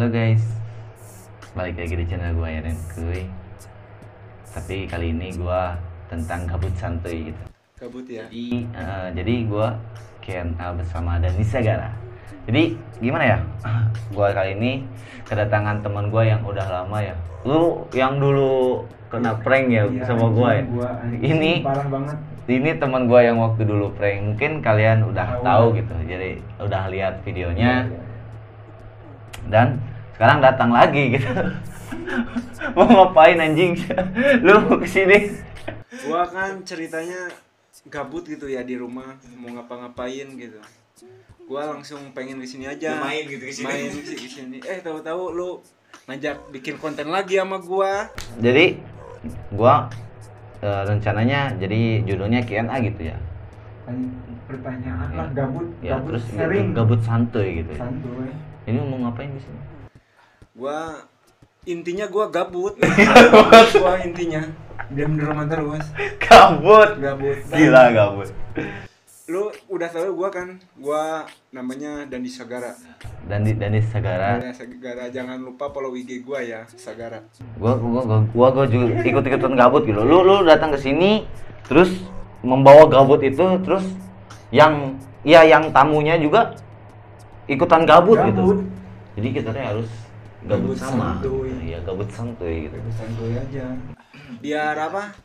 Halo guys, balik lagi di channel gue Yanen Kuy. Tapi kali ini gue tentang kabut santuy gitu. Kabut ya? Jadi gue KNA bersama Dani Sagara. Jadi gimana ya, gue kali ini kedatangan teman gue yang udah lama ya. Lu yang dulu kena prank ya sama gue ya. Ini parah banget. Ini teman gue yang waktu dulu prank. Mungkin kalian udah tahu gitu. Jadi udah lihat videonya. Dan sekarang datang lagi gitu. Mau ngapain anjing? Lu kesini? Gua kan ceritanya gabut gitu ya di rumah, mau ngapa-ngapain gitu. Gua langsung pengen kesini aja. Main gitu kesini. Main sih kesini. Tahu-tahu lu ngajak bikin konten lagi sama gua. Jadi gua rencananya jadi judulnya KNA gitu ya. Pertanyaan Ya. lah gabut Ya, gabut terus sering gabut santuy gitu ya. santuy. Ini mau ngapain di sini? Intinya gua gabut. Gua intinya diam di rumah terus. Gabut. Gabut. Gila gabut. Lu udah tahu gua namanya Dani Sagara. Dani Sagara. Dani Sagara, jangan lupa follow IG gua ya, Sagara. Gua juga ikut-ikutan gabut gitu. Lu datang ke sini terus membawa gabut itu, terus yang tamunya juga ikutan gabut gitu. Jadi kita tuh harus gabut sama. santuy. Iya, gabut santuy gitu. Santuy aja. Biar apa?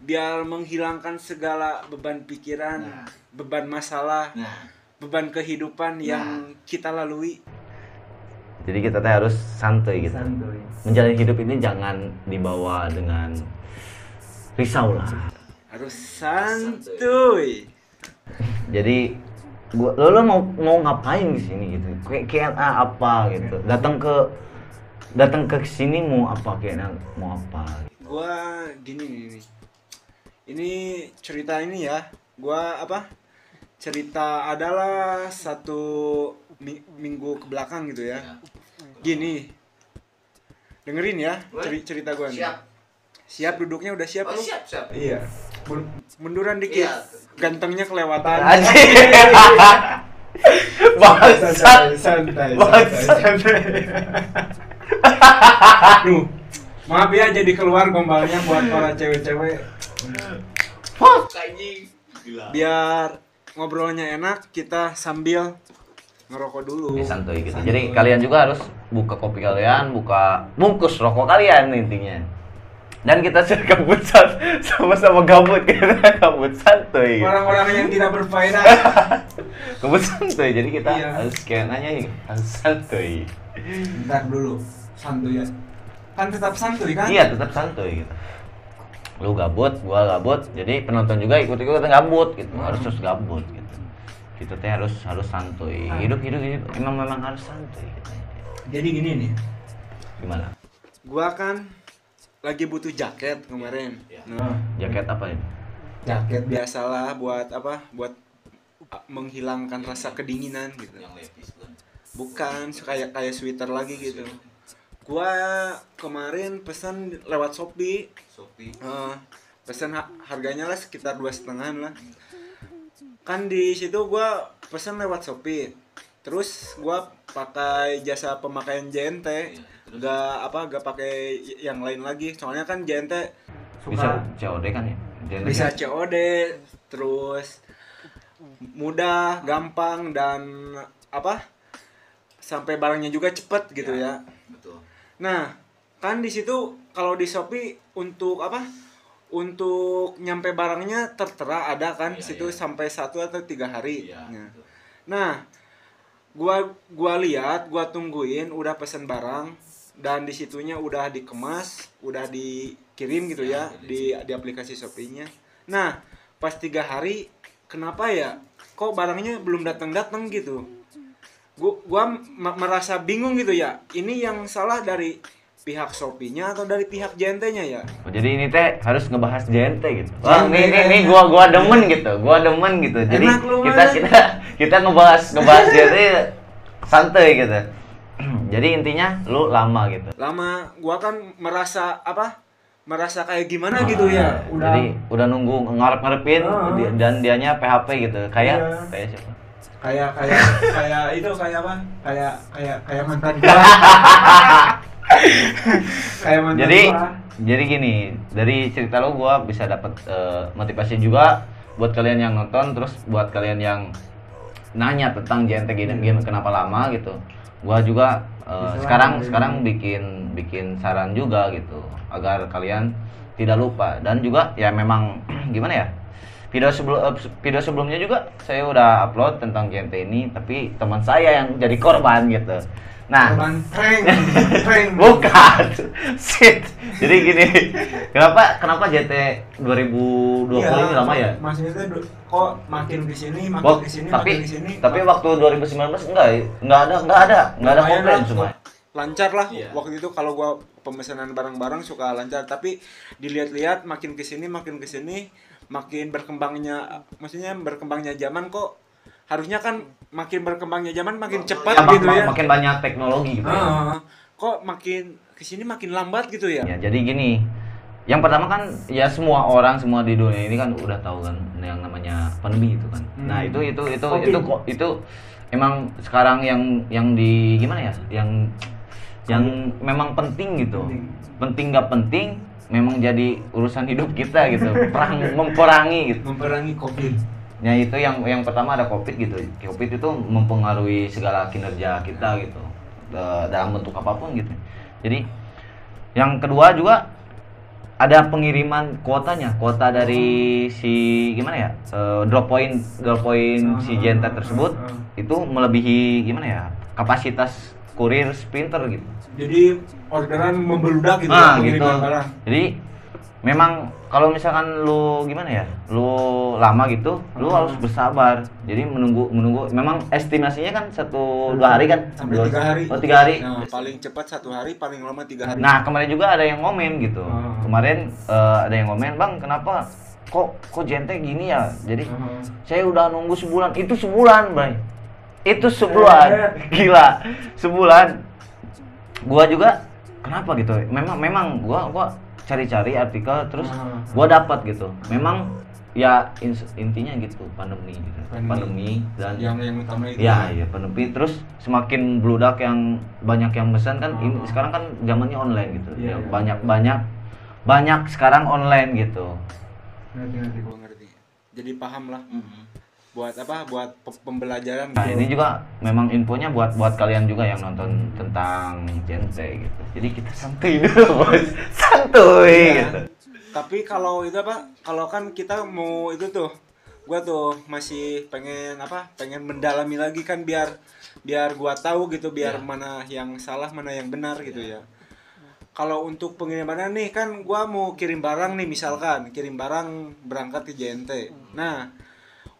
Biar menghilangkan segala beban pikiran, beban masalah, beban kehidupan yang kita lalui. Jadi kita tuh harus santuy gitu. Santuy. Menjalani hidup ini jangan dibawa dengan risau lah. Harus santuy. Jadi lo mau ngapain di sini gitu? Kayak apa gitu? Datang ke sini mau apa, kayak mau apa? Gua gini nih. Ini cerita ini ya. Gua apa? Cerita adalah satu minggu ke belakang gitu ya. Gini. Dengerin ya cerita gua nih. Siap duduknya udah siap? Oh, lu? siap. Iya. Munduran dikit. Iya. Gantengnya kelewatan. Anjing. Bangsat. Santai. Duh, Maaf ya jadi keluar gombalnya buat para cewek-cewek. Anjing. Gila. Biar ngobrolnya enak, kita sambil ngerokok dulu. Ini santuy gitu. Jadi kalian juga harus buka kopi kalian, buka bungkus rokok kalian intinya. Dan kita sudah gabut sama-sama gabut, kita gabut santuy gitu. Orang-orang yang tidak berfaedah. Gabut santuy. Jadi kita Iya. harus kayak nanya harus santuy. bentar dulu. Santuy ya. Kan tetap santuy kan? Iya, tetap santuy gitu. Lu gabut, gua gabut. Jadi penonton juga ikut-ikutan gabut gitu. Harus terus gabut gitu. Kita teh harus santuy. Hidup memang harus santuy gitu. Jadi gini nih. Gimana? Gua kan lagi butuh jaket kemarin. Nah, Jaket apa ini? Jaket biasalah buat apa? Buat menghilangkan rasa kedinginan gitu. Yang lepis kan. Bukan kayak sweater lagi gitu. Gua kemarin pesan lewat Shopee. Pesan harganya lah sekitar 2,5 lah. Kan di situ gua pesan lewat Shopee. Terus gua pakai jasa pemakaian JNT. Gak pakai yang lain lagi. Soalnya kan JNT Bisa COD kan ya? bisa COD, terus mudah, gampang, dan apa? Sampai barangnya juga cepet gitu ya. Betul. Nah, kan di situ kalau di Shopee untuk apa? Untuk nyampe barangnya tertera ada kan di situ sampai 1 atau 3 hari. Iya. Nah, gua lihat, gua tungguin udah pesen barang dan di situnya udah dikemas, udah dikirim gitu ya di aplikasi Shopee-nya. Nah, pas 3 hari kenapa ya? Kok barangnya belum datang gitu? Gua merasa bingung gitu ya. Ini yang salah dari pihak Shopee-nya atau dari pihak JNT-nya ya? Oh, jadi ini teh harus ngebahas JNT gitu. Wah, ini gua demen gitu. Jadi Enak lu, kita ngebahas JNT santai gitu. Jadi intinya lu lama gitu. Lama, gua kan merasa kayak gimana gitu ya. Jadi udah nunggu ngarep-ngarepin dan dianya PHP gitu. Kayak siapa? kayak itu kayak apa? Kayak mantan gua. Kayak mantan Jadi gua. jadi gini, dari cerita lo gua bisa dapat motivasi juga buat kalian yang nonton, terus buat kalian yang nanya tentang JNT game kenapa lama gitu. Gua juga sekarang bikin saran juga gitu agar kalian tidak lupa, dan juga ya memang gimana ya, video sebelumnya juga saya udah upload tentang JNT ini, tapi teman saya yang jadi korban gitu. Nah, Korban prank. bukan. Shit. Jadi gini, kenapa JT 2020 ini lama ya? Maksudnya kok makin kesini, Tapi waktu 2019 enggak ada Lumayan komplain lah, semua. lancar lah. Iya. Waktu itu kalau gua pemesanan barang-barang suka lancar, tapi dilihat-lihat makin kesini makin berkembangnya zaman kok. Harusnya kan makin berkembangnya zaman makin cepat gitu ya. Makin banyak teknologi gitu ya. Kok makin kesini makin lambat gitu ya? Ya, jadi gini. Yang pertama kan ya semua di dunia ini kan udah tahu kan yang namanya pandemi itu kan. Nah, itu emang sekarang yang di gimana ya? Yang memang penting gitu. Penting nggak penting memang jadi urusan hidup kita gitu. Memperangi COVID. Ya itu yang pertama ada COVID gitu. COVID itu mempengaruhi segala kinerja kita gitu. Dalam bentuk apapun gitu. Jadi yang kedua juga ada pengiriman kuota dari si gimana ya, drop point si JNT tersebut itu melebihi gimana ya, kapasitas kurir sprinter gitu. Jadi orderan membeludak gitu Nah, ya, gitu. pengiriman barang. Jadi memang kalau misalkan lu gimana ya, lu lama gitu, lu harus bersabar. Jadi menunggu. Memang estimasinya kan 1-2 hari kan? Sampai 3 hari. Oh, 3 hari. Nah, paling cepat 1 hari, paling lama 3 hari. Nah, kemarin juga ada yang ngomen gitu. Kemarin ada yang ngomen, "Bang, kenapa kok JNT gini ya?" Jadi saya udah nunggu sebulan. Itu sebulan, Bray. Itu sebulan. Gila. Sebulan. Gua juga kenapa gitu? Memang gua cari-cari artikel terus gua dapat gitu. Memang ya intinya gitu, pandemi gitu. Pandemi dan yang utama itu. ya pandemi, terus semakin bludak, yang banyak yang pesan kan. Ini sekarang kan zamannya online gitu. Iya, Ya, banyak sekarang online gitu. Ngerti. Gua ngerti. Jadi paham lah. Buat apa? Buat pembelajaran Nah, gitu. ini juga memang infonya buat kalian juga yang nonton tentang JNT gitu. Jadi kita santuy dulu, Bos. Santuy Iya. gitu. Tapi kalau itu apa? Kalau kan kita mau itu tuh, gua tuh masih pengen mendalami lagi kan, biar gua tahu gitu, biar mana yang salah, mana yang benar gitu ya. Kalau untuk pengiriman nih kan gua mau kirim barang nih, misalkan kirim barang berangkat ke JNT. Nah,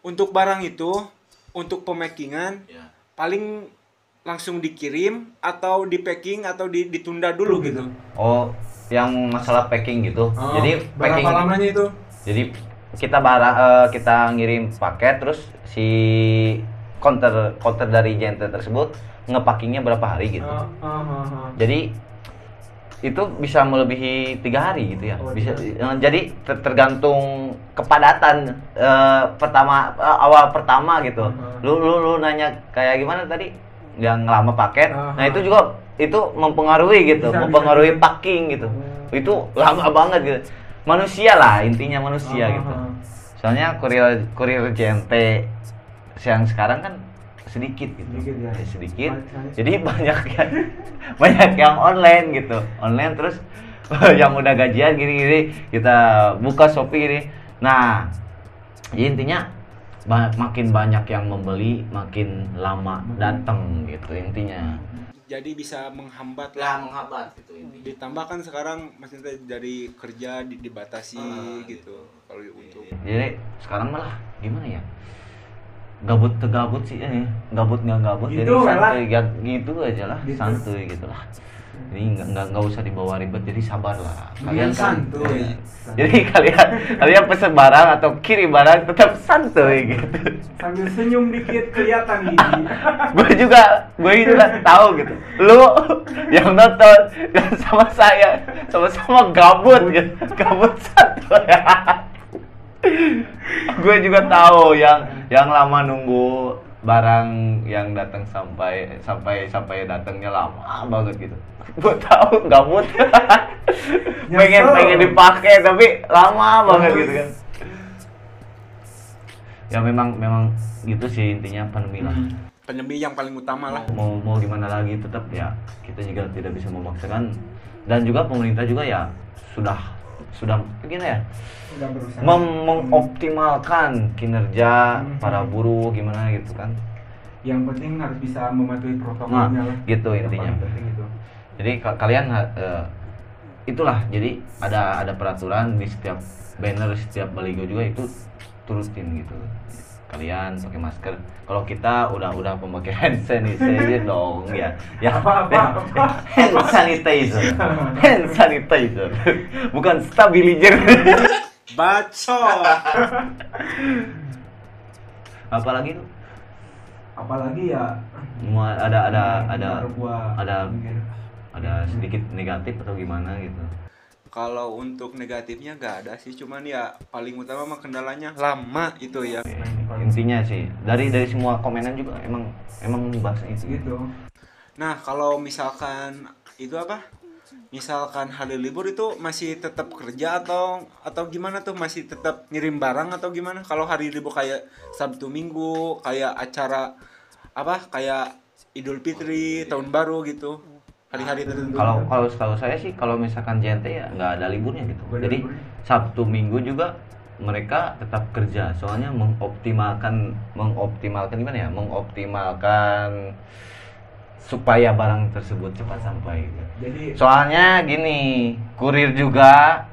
untuk barang itu, untuk pemakingan paling langsung dikirim atau di packing atau ditunda dulu gitu. Oh, yang masalah packing gitu. Jadi berapa packing lamanya itu? Jadi kita ngirim paket, terus si counter dari JNT tersebut ngepackingnya berapa hari gitu. Jadi itu bisa melebihi 3 hari gitu ya. Bisa. Jadi tergantung kepadatan awal pertama gitu. Lu nanya kayak gimana tadi? Yang lama paket. Nah, itu juga itu mempengaruhi gitu, mempengaruhi packing gitu. Itu lama banget gitu. Manusia lah, intinya manusia gitu. Soalnya kurir JNT yang sekarang kan sedikit gitu. Sedikit. Jadi banyak yang online gitu. Online terus yang udah gajian gini-gini kita buka Shopee gini. Nah, ya intinya makin banyak yang membeli, makin lama datang gitu intinya. Jadi bisa menghambat Gitu intinya. Ditambahkan sekarang maksudnya dari kerja dibatasi gitu. Kalau untuk Jadi sekarang malah gimana ya? Gabut sih ini. Gabut nggak gabut, Gitu jadi santuy lah. gitu aja lah, Gitu. santuy gitu lah. Jadi nggak usah dibawa ribet, jadi sabar lah. Kalian Kan, santuy. iya. Jadi kalian pesen barang atau kirim barang tetap santuy gitu. Sambil senyum dikit kelihatan gigi. gue juga tahu gitu. Lu yang nonton dan sama saya sama-sama gabut gitu. Gabut santuy. Gue juga tahu yang lama nunggu barang yang datang sampai datangnya lama banget gitu. Gua tahu gabut. pengen dipakai tapi lama banget gitu kan. Ya memang gitu sih intinya pandemi lah. Pandemi yang paling utama lah. Mau gimana lagi tetap ya kita juga tidak bisa memaksakan, dan juga pemerintah juga ya sudah gimana ya, Udah berusaha. mengoptimalkan kinerja para buruh gimana gitu kan. Yang penting harus bisa mematuhi Nah, protokolnya lah. gitu Yang intinya. paling penting itu. Jadi kalian itulah, jadi ada peraturan di setiap banner, setiap baligo juga itu turutin gitu. Kalian pakai masker. Kalau kita udah pemakai hand sanitizer dong ya. Ya Apa? hand sanitizer. Bukan stabilizer. Bacot. Apalagi tuh? Apalagi ya Ada gua mikir. ada sedikit negatif atau gimana gitu. Kalau untuk negatifnya gak ada sih, cuman ya paling utama mah kendalanya lama itu ya. Intinya sih dari semua komenan juga emang bahas itu Gitu. Nah, kalau misalkan itu apa? Misalkan hari libur itu masih tetap kerja atau gimana tuh, masih tetap ngirim barang atau gimana? Kalau hari libur kayak Sabtu Minggu, kayak acara apa? Kayak Idul Fitri, Tahun Baru gitu. Hari-hari tertentu. Kalau setahu saya sih kalau misalkan JNT ya nggak ada liburnya gitu. Nggak ada Jadi liburnya. Sabtu Minggu juga mereka tetap kerja. Soalnya mengoptimalkan gimana ya? Mengoptimalkan supaya barang tersebut cepat sampai gitu. Jadi Soalnya gini, kurir juga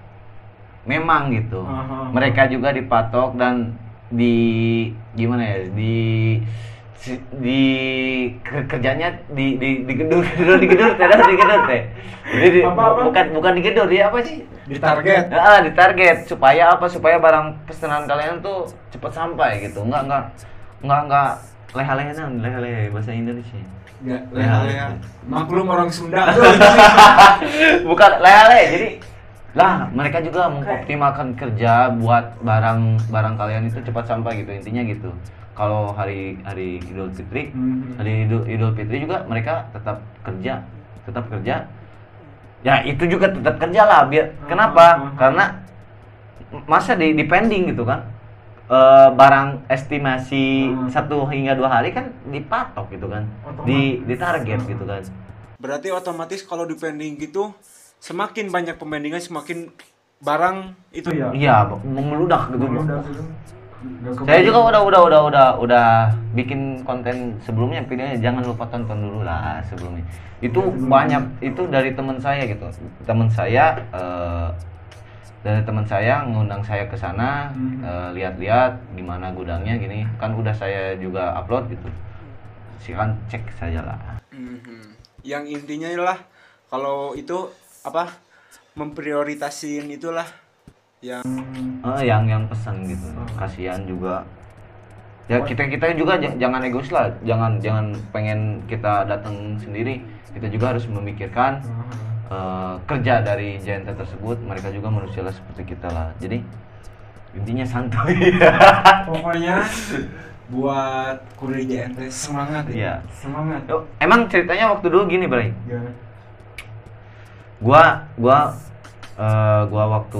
memang gitu. Aha. Mereka juga dipatok dan gimana ya? Kerjanya digedor teh. Jadi Apa? bukan digedor, dia apa sih? Ditarget. Ditarget supaya apa? Supaya barang pesanan kalian tuh cepat sampai gitu. Enggak leha-leha bahasa Indonesia. Enggak, leha-leha. Maklum orang Sunda. Bukan leha-leha. Jadi lah mereka juga mengoptimalkan kerja buat barang kalian itu cepat sampai gitu, intinya gitu. Kalau hari Idul Fitri, hari Idul Fitri juga mereka tetap kerja. Ya itu juga tetap kerja lah, biar kenapa? Karena masa di pending gitu kan. Barang estimasi 1 hingga 2 hari kan dipatok gitu kan. Di target gitu kan. Berarti otomatis kalau di pending gitu, semakin banyak pembandingan semakin barang itu ya. Iya, meludak gitu. Udah gitu. Saya juga udah bikin konten sebelumnya, videonya jangan lupa tonton dulu lah sebelumnya. Itu banyak itu dari teman saya gitu. Dari teman saya ngundang saya ke sana, lihat-lihat gimana gudangnya gini. Kan udah saya juga upload gitu. Silakan cek saja lah. Yang intinya adalah kalau itu apa? Memprioritasin itulah yang Yang pesan gitu. Kasihan juga. Ya kita juga jangan egois lah. Jangan pengen kita datang sendiri. Kita juga harus memikirkan kerja dari JNT tersebut. Mereka juga manusia lah seperti kita lah. Jadi intinya santuy. Pokoknya buat kurir JNT semangat Iya. ya. Semangat. Emang ceritanya waktu dulu gini, Bray. Gimana? Gua waktu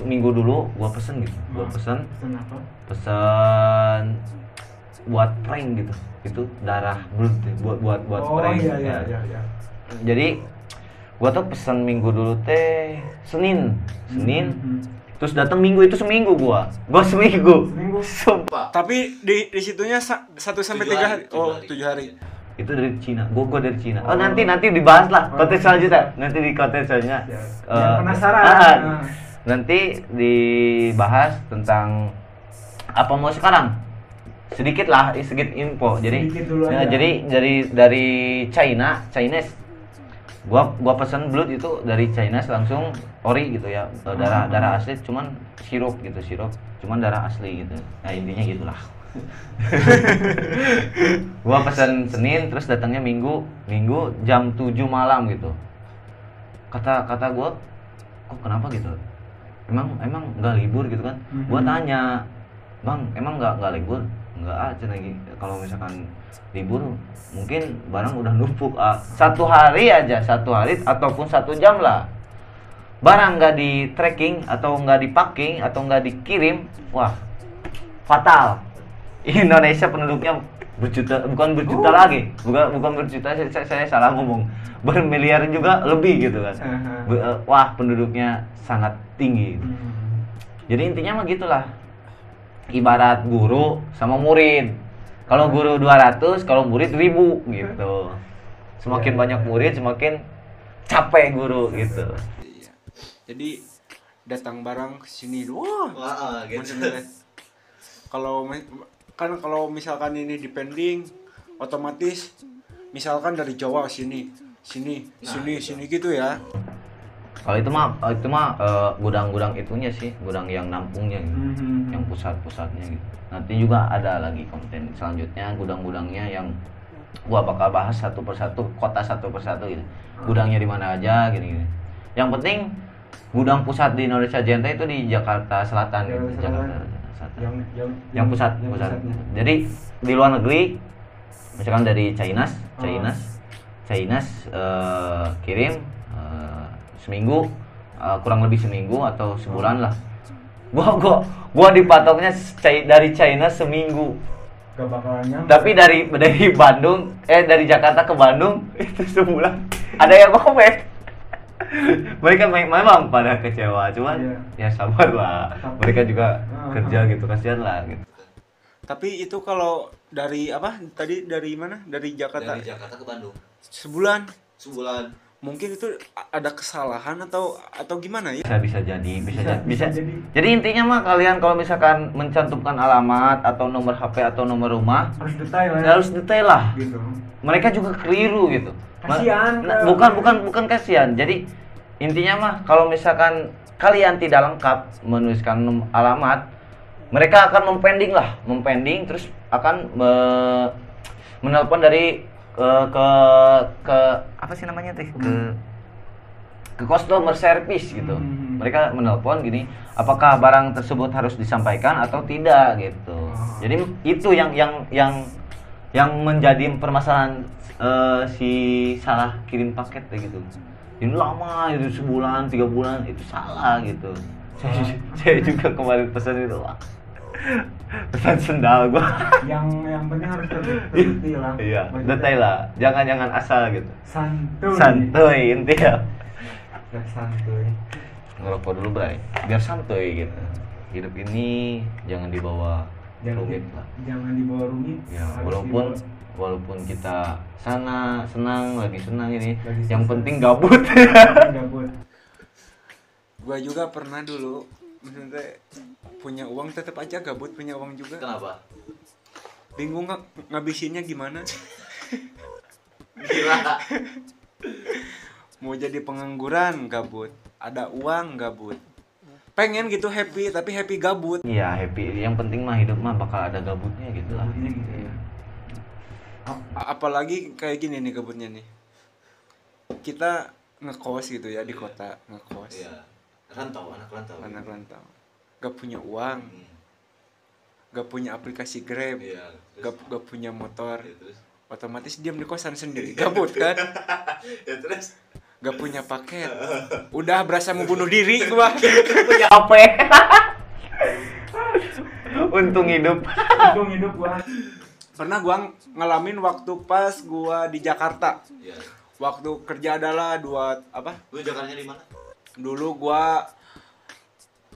minggu dulu gua pesen gitu. Pesan apa? Pesen buat prank gitu. Itu darah blood buat prank. Iya. Jadi gua tuh pesen minggu dulu teh Senin. Terus datang Minggu, itu seminggu gua seminggu. Sumpah. tapi di situnya 1 sampai 3 hari. Oh, 7 hari. Itu dari Cina. Gua dari Cina. Nanti dibahas lah konten selanjutnya. Nanti di konten selanjutnya. Yang penasaran. Nanti dibahas tentang apa mau sekarang. Sedikit info. Jadi Sedikit dulu aja. jadi dari Chinese. Gua pesan blood itu dari Chinese langsung ori gitu ya. Darah asli cuman sirup. Cuman darah asli gitu. Nah, intinya gitulah. Gua pesan Senin terus datangnya Minggu jam 7 malam gitu. Kata gua, kok kenapa gitu? Emang nggak libur gitu kan? Gua tanya Bang, emang nggak libur? Nggak aja lagi. Kalau misalkan libur, mungkin barang udah numpuk. Satu hari ataupun 1 jam lah. Barang nggak di tracking atau nggak di packing atau nggak dikirim, wah fatal. Indonesia penduduknya bukan berjuta lagi, bukan berjuta. Saya salah ngomong, bermiliar juga lebih gitu kan. Wah, penduduknya sangat tinggi. Jadi intinya mah gitulah. Ibarat guru sama murid. Kalau guru 200, kalau murid 1000 gitu. Semakin banyak murid, semakin capek guru gitu. Iya. Jadi datang barang ke sini, wah, gitu. Kalau misalkan ini depending, otomatis misalkan dari Jawa sini gitu ya. Kalau itu mah gudang-gudang itunya sih, gudang yang nampungnya gitu. Yang pusat-pusatnya gitu. Nanti juga ada lagi konten selanjutnya gudang-gudangnya yang gua bakal bahas satu persatu, kota satu persatu gitu. Gudangnya di mana aja gini. Yang penting gudang pusat di Indonesia Genta itu di Jakarta Selatan gitu. Jakarta Selatan. Yang pusat. Jadi di luar negeri misalkan dari Chinese kirim seminggu, kurang lebih seminggu atau sebulan lah. Gua dipatoknya dari China seminggu. Gak bakalan nyampe. Tapi dari Bandung, dari Jakarta ke Bandung itu sebulan. Ada yang komen. Mereka memang pada kecewa, cuman ya sabar lah. Mereka juga kerja gitu, kasihan lah gitu. Tapi itu kalau dari apa? Tadi dari mana? Dari Jakarta. Dari Jakarta ke Bandung. Sebulan. Mungkin itu ada kesalahan atau gimana ya? Bisa jadi. Jadi intinya mah kalian kalau misalkan mencantumkan alamat atau nomor HP atau nomor rumah harus detail lah. Gitu. Mereka juga keliru gitu. Kasihan. Bukan kasihan. Jadi intinya mah kalau misalkan kalian tidak lengkap menuliskan alamat, mereka akan mempending terus akan menelpon dari ke apa sih namanya tuh, ke customer service gitu. Mereka menelpon gini, apakah barang tersebut harus disampaikan atau tidak gitu. Jadi itu yang menjadi permasalahan si salah kirim paket gitu. Ini lama itu, sebulan 3 bulan itu salah gitu. Saya juga kemarin pesan itu, pesan sendal gua. Yang penting harus detail lah. Iya, detail lah. Jangan asal gitu. Santuy intinya. Santuy. Ngerokok dulu, Bray. Biar santuy gitu. Hidup ini jangan dibawa rumit lah. Jangan dibawa rumit. Ya, walaupun kita lagi senang ini, yang penting gabut. Gua juga pernah dulu maksudnya punya uang tetap aja gabut, punya uang juga. Kenapa? Bingung ngabisinnya gimana. Gila. Mau jadi pengangguran gabut, ada uang gabut. Pengen gitu happy tapi happy gabut. Iya, happy. Yang penting mah hidup mah bakal ada gabutnya gitu lah. Gitu ya. Apalagi kayak gini nih gabutnya nih. Kita ngekos gitu ya di kota, ngekos. Iya. Anak rantau. Gak punya uang. Gak punya aplikasi Grab. Iya. Gak punya motor. Ya, terus? Otomatis diam di kosan sendiri. Gabut kan? Ya terus? Gak punya paket. Udah berasa mau bunuh diri gua. Punya HP. Untung hidup gua. Pernah gua ngalamin waktu pas gua di Jakarta. Iya. Waktu kerja adalah Lu Jakartanya di mana? Dulu gua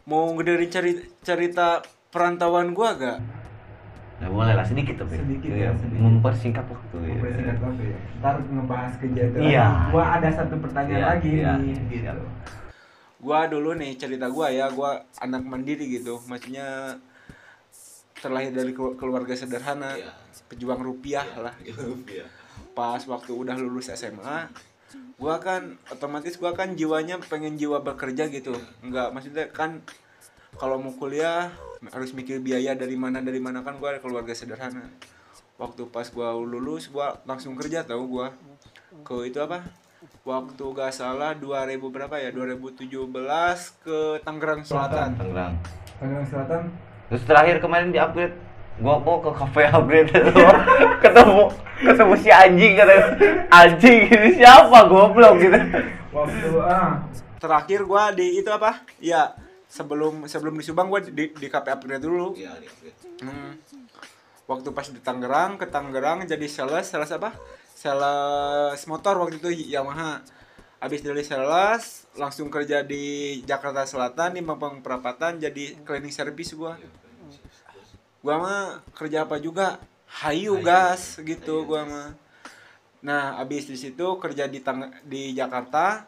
mau ngedengerin cerita perantauan gua gak? Nah, boleh lah sedikit tapi. Sedikit. Mempersingkat waktu ya. Ya. Ntar ngebahas kejadian. Iya. Gua ada satu pertanyaan lagi nih. Gitu. Gua dulu nih cerita gua ya, gua anak mandiri gitu. Maksudnya terlahir dari keluarga sederhana, pejuang rupiah lah. Rupiah. Pas waktu udah lulus SMA, gua kan jiwanya pengen jiwa bekerja gitu. Enggak, maksudnya kan kalau mau kuliah harus mikir biaya dari mana kan. Gua keluarga sederhana. Waktu pas gua lulus gua langsung kerja tahu gua ke itu apa? Waktu gak salah 2000 berapa ya? 2017 ke Tangerang Selatan. Tangerang Selatan Terus terakhir kemarin di upgrade, gua mau ke cafe upgrade ketemu si anjing, kata anjing ini siapa, goblok gitu. Waktu Terakhir gua di itu apa? Ya, sebelum di Subang gua di cafe upgrade dulu. Iya, di upgrade. Waktu pas di Tangerang, ke Tangerang jadi sales apa? Sales motor waktu itu Yamaha. Habis dari sales langsung kerja di Jakarta Selatan di Mampang Perapatan jadi cleaning service gua. Gua mah kerja apa juga? Hayu gas gitu gua mah. Nah, habis di situ kerja di Jakarta,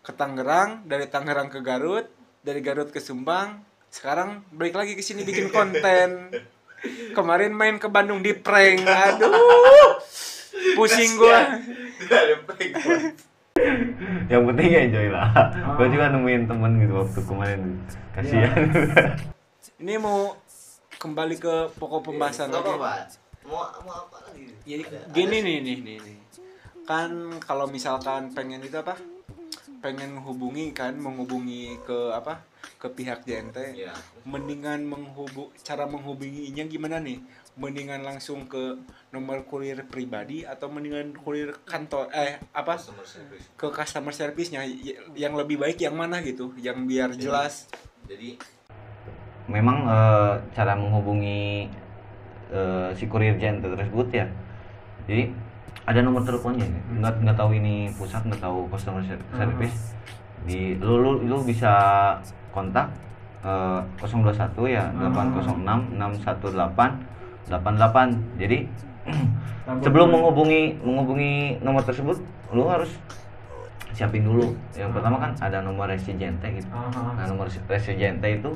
ke Tangerang, dari Tangerang ke Garut, dari Garut ke Sumbang. Sekarang balik lagi ke sini bikin konten. Kemarin main ke Bandung di prank. Aduh. Pusing gua. Yang penting enjoy lah. Gua juga nemuin temen gitu waktu kemarin, kasihan. Ini mau kembali ke pokok pembahasan Nggak lagi. apa-apa. Mau apa lagi? Jadi gini nih. Kan kalau misalkan pengen itu apa? Pengen menghubungi ke apa? Ke pihak JNT. Iya. Mendingan cara menghubunginya gimana nih? Mendingan langsung ke nomor kurir pribadi atau mendingan kurir kantor apa? Customer service. Ke customer service-nya yang lebih baik yang mana gitu? Yang biar jelas. Jadi Memang cara menghubungi si kurir JNT tersebut ya. Jadi ada nomor teleponnya, nggak tahu ini pusat, nggak tahu customer service. Lu bisa kontak 021 ya 806 618 88. Jadi sebelum menghubungi nomor tersebut, lu harus siapin dulu. Yang pertama kan ada nomor resi JNT gitu. Nah, nomor resi JNT itu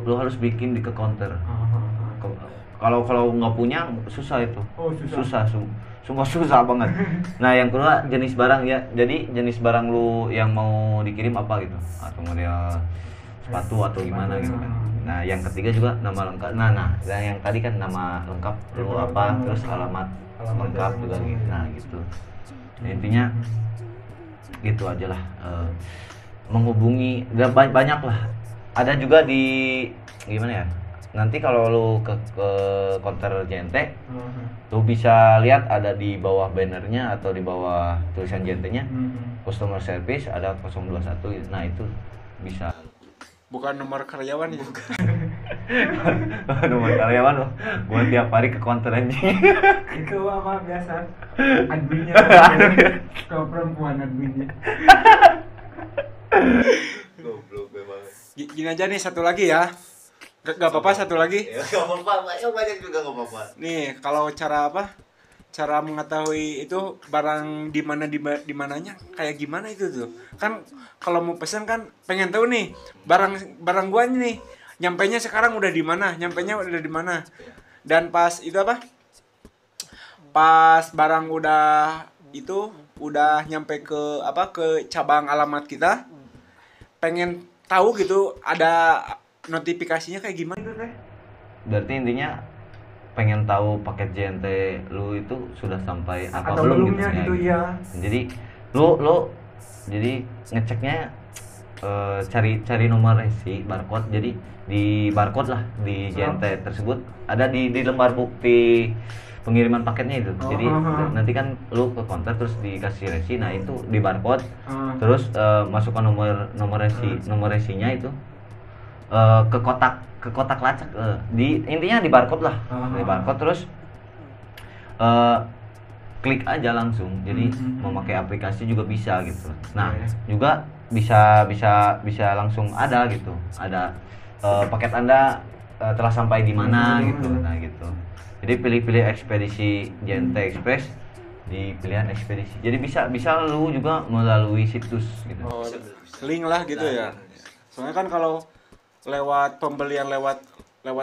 lu harus bikin di ke counter. Kalau nggak punya susah itu. Susah, sumpah susah banget. Nah, yang kedua jenis barang ya. Jadi jenis barang lu yang mau dikirim apa gitu, atau model sepatu atau gimana gitu kan. Nah, yang ketiga juga nama lengkap. Nah, yang tadi kan nama lengkap lu apa, terus alamat lengkap juga gitu. Nah, gitu. Nah, intinya gitu aja lah. Menghubungi banyak lah. Ada juga di gimana ya? Nanti kalau lu ke counter JNT, lu bisa lihat ada di bawah bannernya atau di bawah tulisan JNT-nya customer service ada 021. Nah, itu bisa. Bukan nomor karyawan ya. Nomor karyawan lo, gua tiap hari ke counter anjing. Itu apa biasa? Adminnya. Kau perempuan adminnya. goblok memang. Gini aja nih, satu lagi ya. Gak apa-apa, satu lagi. Ya enggak apa-apa, yang banyak juga enggak apa-apa. Nih, kalau cara apa? Cara mengetahui itu barang di mananya kayak gimana itu tuh. Kan kalau mau pesan kan pengen tahu nih, barang gua nih nyampainya sekarang udah di mana? Dan pas itu apa? Pas barang udah nyampe ke cabang alamat kita, pengen tahu gitu ada notifikasinya kayak gimana itu teh? Berarti intinya pengen tahu paket JNT lu itu sudah sampai apa Atau belum belumnya gitu ya. ya. Jadi lu jadi ngeceknya cari nomor resi barcode. Jadi di barcode lah di JNT tersebut ada di lembar bukti pengiriman paketnya itu. Jadi nanti kan lu ke counter terus dikasih resi. Nah, itu di barcode. Terus masukkan nomor resinya itu ke kotak lacak. Intinya di barcode lah. Di barcode terus klik aja langsung. Jadi memakai aplikasi juga bisa gitu. Nah, juga bisa langsung ada gitu. Ada paket Anda telah sampai di mana gitu. Nah, gitu. Jadi pilih ekspedisi JNT Express di pilihan ekspedisi. Jadi bisa lu juga melalui situs gitu. Oh, link lah gitu ya. Soalnya kan kalau lewat pembelian lewat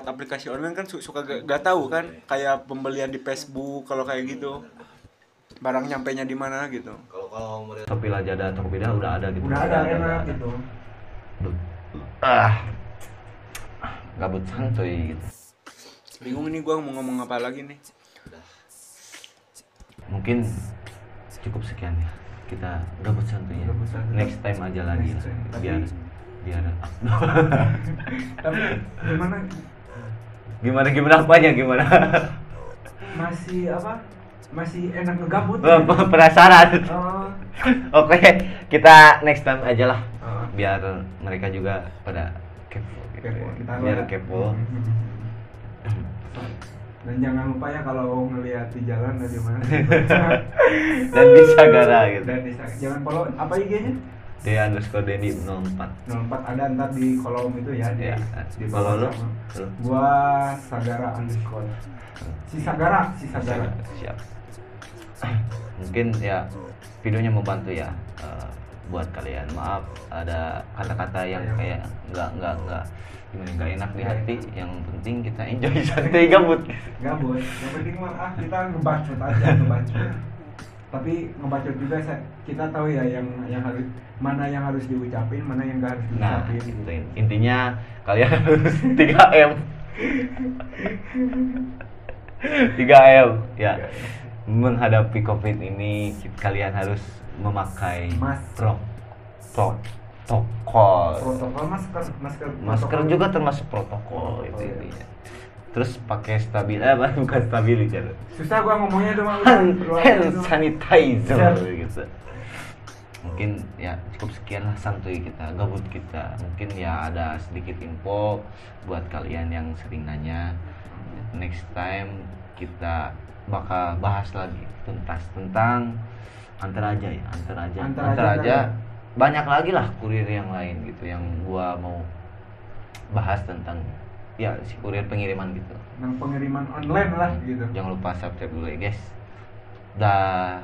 aplikasi online kan suka gak tahu kan, kayak pembelian di Facebook kalau kayak gitu. Barang nyampainya di mana gitu. Kalau model Shopee Lazada, Tokopedia udah ada gitu. Udah ada enak gitu. Gabut santuy gitu. Bingung nih gua mau ngomong apa lagi nih. Mungkin cukup sekian ya. Kita gabut santuy ya. Next time aja lagi lah. biar Tapi gimana apanya gimana? masih apa? Masih enak ngegabut. Penasaran. Oh. Oke, kita next time aja lah. Oh. Biar mereka juga pada kepo gitu. Kepo, kita Biar lah. kepo. Dan jangan lupa ya kalau ngelihat di jalan dari mana. Dan bisa gara gitu. Dan jangan follow apa IG-nya? D_Dendi 04. 04 ada ntar di kolom itu ya. Ya, Di kalau lu? sama. Lu? Gua Sagara _ si Sagara. Siap. Mungkin ya videonya membantu ya buat kalian. Maaf ada kata-kata yang kayak nggak gimana enak di hati. Yang penting kita enjoy santai gabut. Gabut. Yang penting mah kita ngebacot aja ngebacot. Tapi ngebacot juga kita tahu ya yang harus mana yang harus diucapin, mana yang nggak harus Nah, diucapin. itu intinya kalian harus 3M. 3M ya. Menghadapi Covid ini kalian harus memakai protokol. Protokol masker Masker juga termasuk protokol itu intinya. Terus pakai bukan stabilizer. Susah gua ngomongnya tuh mah hand sanitizer gitu. Mungkin ya cukup sekian lah santuy kita, gabut kita. Mungkin ya ada sedikit info buat kalian yang sering nanya. Next time kita bakal bahas lagi tuntas tentang antar aja. Banyak lagi lah kurir yang lain gitu yang gua mau bahas tentang ya si kurir pengiriman gitu. Pengiriman online lah gitu. Jangan lupa subscribe dulu ya guys. Dah.